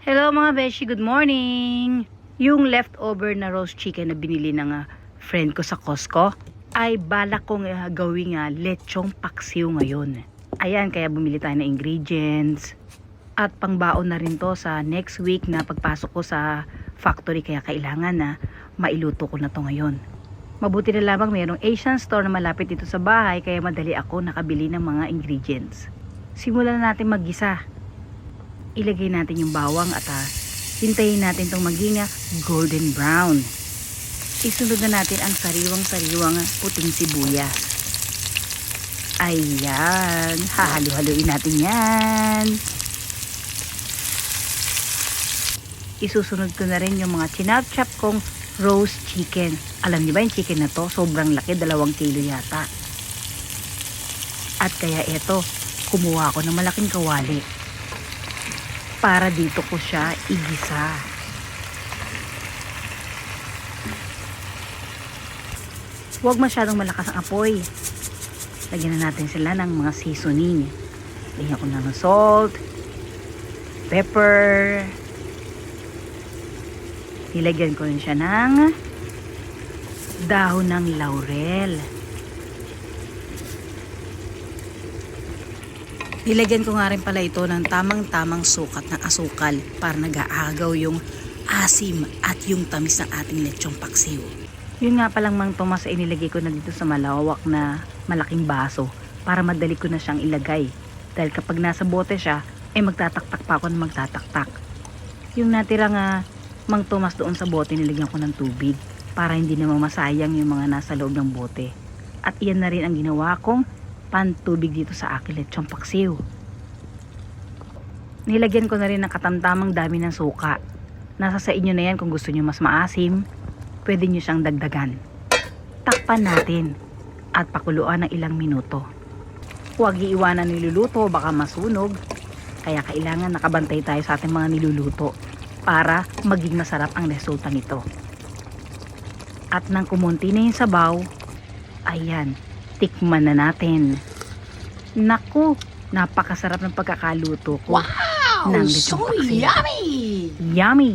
Hello mga beshi, good morning! Yung leftover na roast chicken na binili ng friend ko sa Costco ay balak kong gawing lechong paksiw ngayon. Ayan, kaya bumili tayo ng ingredients at pangbaon na rin to sa next week na pagpasok ko sa factory, kaya kailangan na mailuto ko na to ngayon. Mabuti na lamang mayroong Asian store na malapit dito sa bahay, kaya madali ako nakabili ng mga ingredients. Simulan na natin maggisa. Ilagay natin yung bawang at hintayin natin itong maging golden brown. Isunod na natin ang sariwang puting sibuyas. Ayan, hahalo-haluin natin yan. Isusunod ko na rin yung mga chinap-chop kong roast chicken. Alam niyo ba yung chicken na to? Sobrang laki, 2 kilo yata. At kaya eto, kumuha ako ng malaking kawali para dito ko siya igisa. Huwag masyadong malakas ang apoy. Lagyan na natin sila ng mga seasoning. Lagyan ko ng salt, pepper. Nilagyan ko rin siya ng dahon ng laurel. Nilagyan ko nga rin pala ito ng tamang-tamang sukat ng asukal para nag-aagaw yung asim at yung tamis ng ating lechong paksiw. Yun nga palang Mang Tomas ay nilagay ko na dito sa malawak na malaking baso para madali ko na siyang ilagay. Dahil kapag nasa bote siya, ay magtataktak pa ako na magtataktak. Yung natirang Mang Tomas doon sa bote, nilagyan ko ng tubig para hindi naman masayang yung mga nasa loob ng bote. At iyan na rin ang ginawa kong pantubig dito sa aking lechong paksiw. Nilagyan ko na rin ng katamtamang dami ng suka. Nasa sa inyo na yan kung gusto nyo mas maasim, pwede nyo siyang dagdagan. Takpan natin at pakuluan ng ilang minuto. Huwag iiwanan niluluto, baka masunog. Kaya kailangan nakabantay tayo sa ating mga niluluto para maging masarap ang resulta nito. At nang kumunti na yung sabaw, ayan, tikman na natin. Naku, napakasarap ng pagkakaluto ko. Wow! Ng So lechong paksiw. yummy! Yummy!